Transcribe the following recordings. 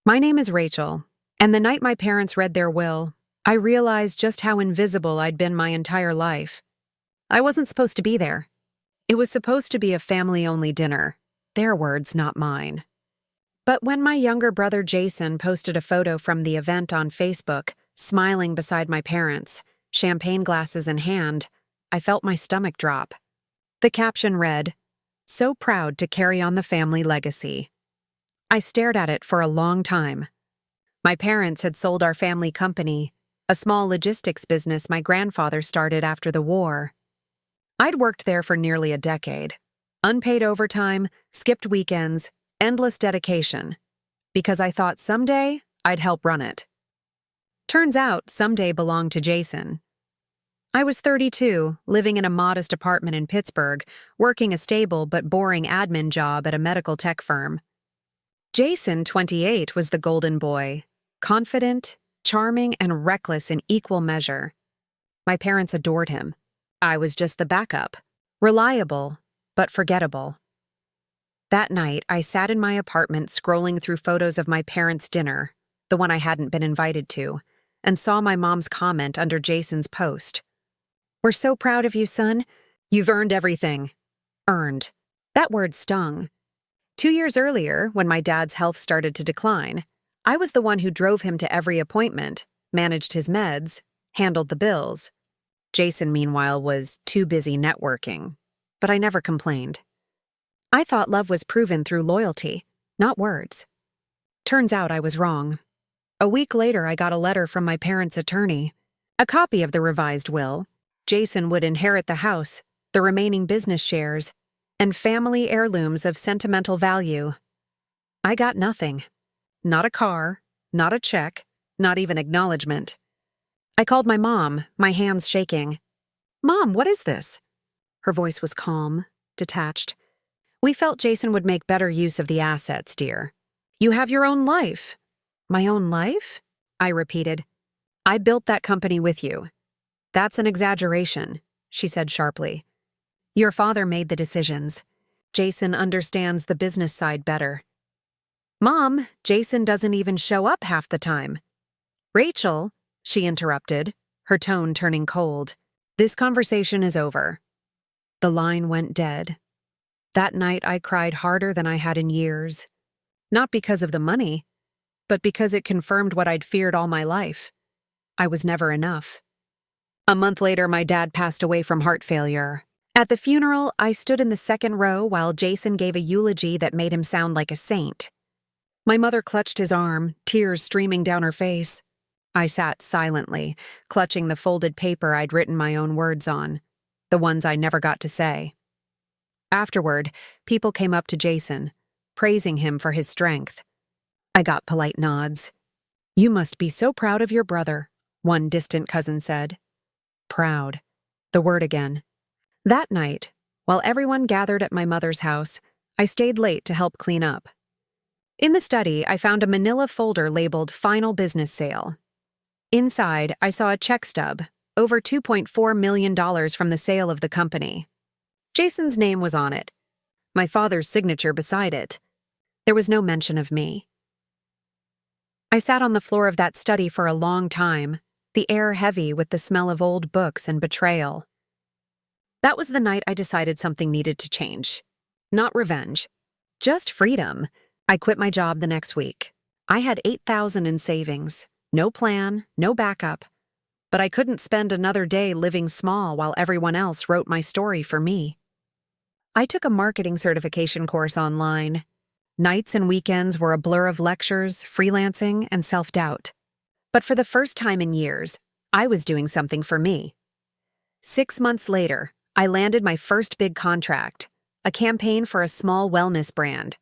My name is Rachel, and the night my parents read their will, I realized just how invisible I'd been my entire life. I wasn't supposed to be there. It was supposed to be a family-only dinner. Their words, not mine. But when my younger brother Jason posted a photo from the event on Facebook, smiling beside my parents, champagne glasses in hand, I felt my stomach drop. The caption read, "So proud to carry on the family legacy." I stared at it for a long time. My parents had sold our family company, a small logistics business my grandfather started after the war. I'd worked there for nearly a decade. Unpaid overtime, skipped weekends, endless dedication, because I thought someday I'd help run it. Turns out someday belonged to Jason. I was 32, living in a modest apartment in Pittsburgh, working a stable but boring admin job at a medical tech firm. Jason, 28, was the golden boy, confident, charming, and reckless in equal measure. My parents adored him. I was just the backup, reliable, but forgettable. That night, I sat in my apartment scrolling through photos of my parents' dinner, the one I hadn't been invited to, and saw my mom's comment under Jason's post. "We're so proud of you, son. You've earned everything." Earned. That word stung. 2 years earlier, when my dad's health started to decline, I was the one who drove him to every appointment, managed his meds, handled the bills. Jason, meanwhile, was too busy networking, but I never complained. I thought love was proven through loyalty, not words. Turns out I was wrong. A week later, I got a letter from my parents' attorney, a copy of the revised will. Jason would inherit the house, the remaining business shares, and family heirlooms of sentimental value. I got nothing. Not a car, not a check, not even acknowledgement. I called my mom, my hands shaking. "Mom, what is this?" Her voice was calm, detached. "We felt Jason would make better use of the assets, dear. You have your own life." "My own life?" I repeated. "I built that company with you." "That's an exaggeration," she said sharply. "Your father made the decisions. Jason understands the business side better." "Mom, Jason doesn't even show up half the time." "Rachel," she interrupted, her tone turning cold. "This conversation is over." The line went dead. That night I cried harder than I had in years. Not because of the money, but because it confirmed what I'd feared all my life. I was never enough. A month later, my dad passed away from heart failure. At the funeral, I stood in the second row while Jason gave a eulogy that made him sound like a saint. My mother clutched his arm, tears streaming down her face. I sat silently, clutching the folded paper I'd written my own words on, the ones I never got to say. Afterward, people came up to Jason, praising him for his strength. I got polite nods. "You must be so proud of your brother," one distant cousin said. Proud. The word again. That night, while everyone gathered at my mother's house, I stayed late to help clean up. In the study, I found a manila folder labeled Final Business Sale. Inside, I saw a check stub, over $2.4 million from the sale of the company. Jason's name was on it, my father's signature beside it. There was no mention of me. I sat on the floor of that study for a long time, the air heavy with the smell of old books and betrayal. That was the night I decided something needed to change. Not revenge. Just freedom. I quit my job the next week. I had $8,000 in savings. No plan, no backup. But I couldn't spend another day living small while everyone else wrote my story for me. I took a marketing certification course online. Nights and weekends were a blur of lectures, freelancing, and self-doubt. But for the first time in years, I was doing something for me. 6 months later, I landed my first big contract, a campaign for a small wellness brand.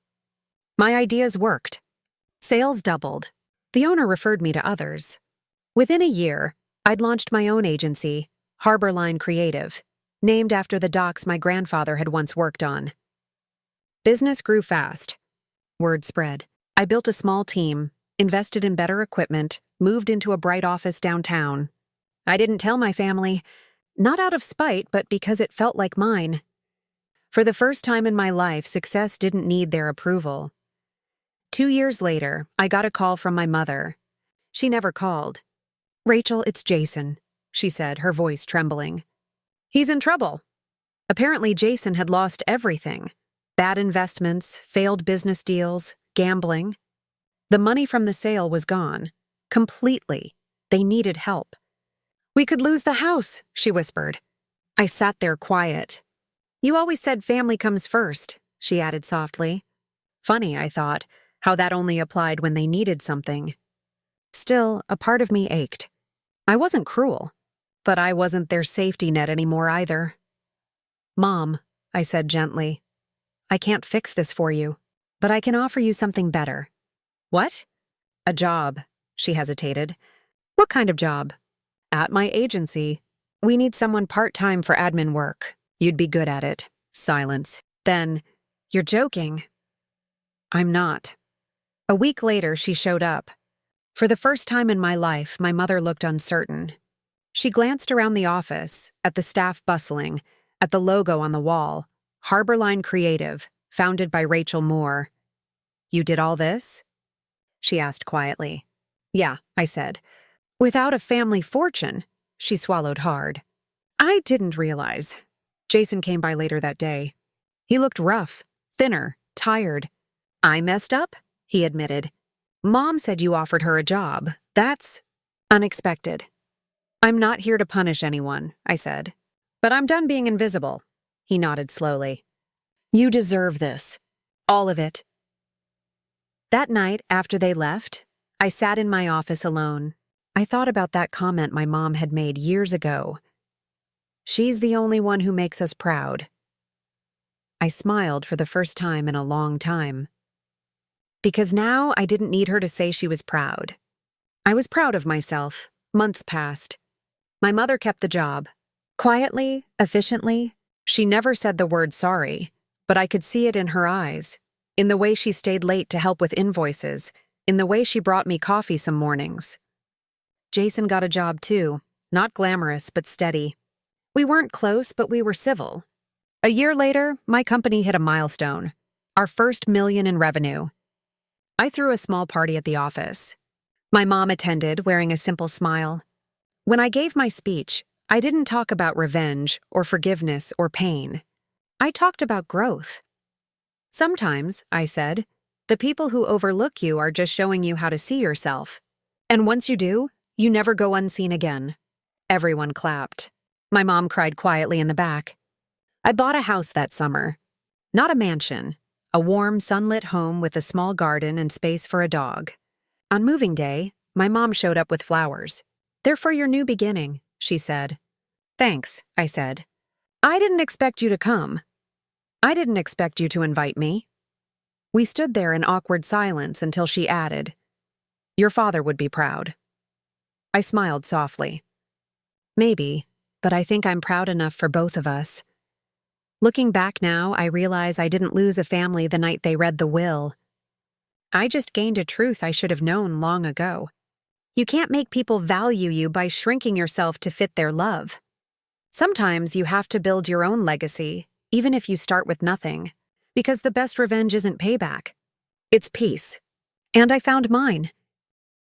My ideas worked. Sales doubled. The owner referred me to others. Within a year, I'd launched my own agency, Harborline Creative, named after the docks my grandfather had once worked on. Business grew fast. Word spread. I built a small team, invested in better equipment, moved into a bright office downtown. I didn't tell my family, not out of spite, but because it felt like mine. For the first time in my life, success didn't need their approval. 2 years later, I got a call from my mother. She never called. "Rachel, it's Jason," she said, her voice trembling. "He's in trouble." Apparently, Jason had lost everything. Bad investments, failed business deals, gambling. The money from the sale was gone. Completely. They needed help. "We could lose the house," she whispered. I sat there quiet. "You always said family comes first," she added softly. Funny, I thought, how that only applied when they needed something. Still, a part of me ached. I wasn't cruel, but I wasn't their safety net anymore either. "Mom," I said gently, "I can't fix this for you, but I can offer you something better." "What?" "A job," she hesitated. "What kind of job?" "At my agency. We need someone part-time for admin work. You'd be good at it." Silence. Then, "You're joking." "I'm not." A week later, she showed up. For the first time in my life, my mother looked uncertain. She glanced around the office, at the staff bustling, at the logo on the wall, Harborline Creative, founded by Rachel Moore. "You did all this?" she asked quietly. "Yeah," I said. "Without a family fortune." She swallowed hard. I didn't realize. Jason came by later that day. He looked rough, thinner, tired. "I messed up," he admitted. "Mom said you offered her a job. That's unexpected." "I'm not here to punish anyone," I said. "But I'm done being invisible." He nodded slowly. "You deserve this. All of it." That night, after they left, I sat in my office alone. I thought about that comment my mom had made years ago. "She's the only one who makes us proud." I smiled for the first time in a long time. Because now I didn't need her to say she was proud. I was proud of myself. Months passed. My mother kept the job. Quietly, efficiently. She never said the word sorry, but I could see it in her eyes, in the way she stayed late to help with invoices, in the way she brought me coffee some mornings. Jason got a job too, not glamorous but steady. We weren't close, but we were civil. A year later, my company hit a milestone, our first $1 million in revenue. I threw a small party at the office. My mom attended, wearing a simple smile. When I gave my speech, I didn't talk about revenge or forgiveness or pain. I talked about growth. "Sometimes," I said, "the people who overlook you are just showing you how to see yourself. And once you do, you never go unseen again." Everyone clapped. My mom cried quietly in the back. I bought a house that summer. Not a mansion, a warm, sunlit home with a small garden and space for a dog. On moving day, my mom showed up with flowers. "They're for your new beginning," she said. "Thanks," I said. "I didn't expect you to come." "I didn't expect you to invite me." We stood there in awkward silence until she added, "Your father would be proud." I smiled softly. "Maybe, but I think I'm proud enough for both of us." Looking back now, I realize I didn't lose a family the night they read the will. I just gained a truth I should have known long ago. You can't make people value you by shrinking yourself to fit their love. Sometimes you have to build your own legacy, even if you start with nothing, because the best revenge isn't payback. It's peace. And I found mine.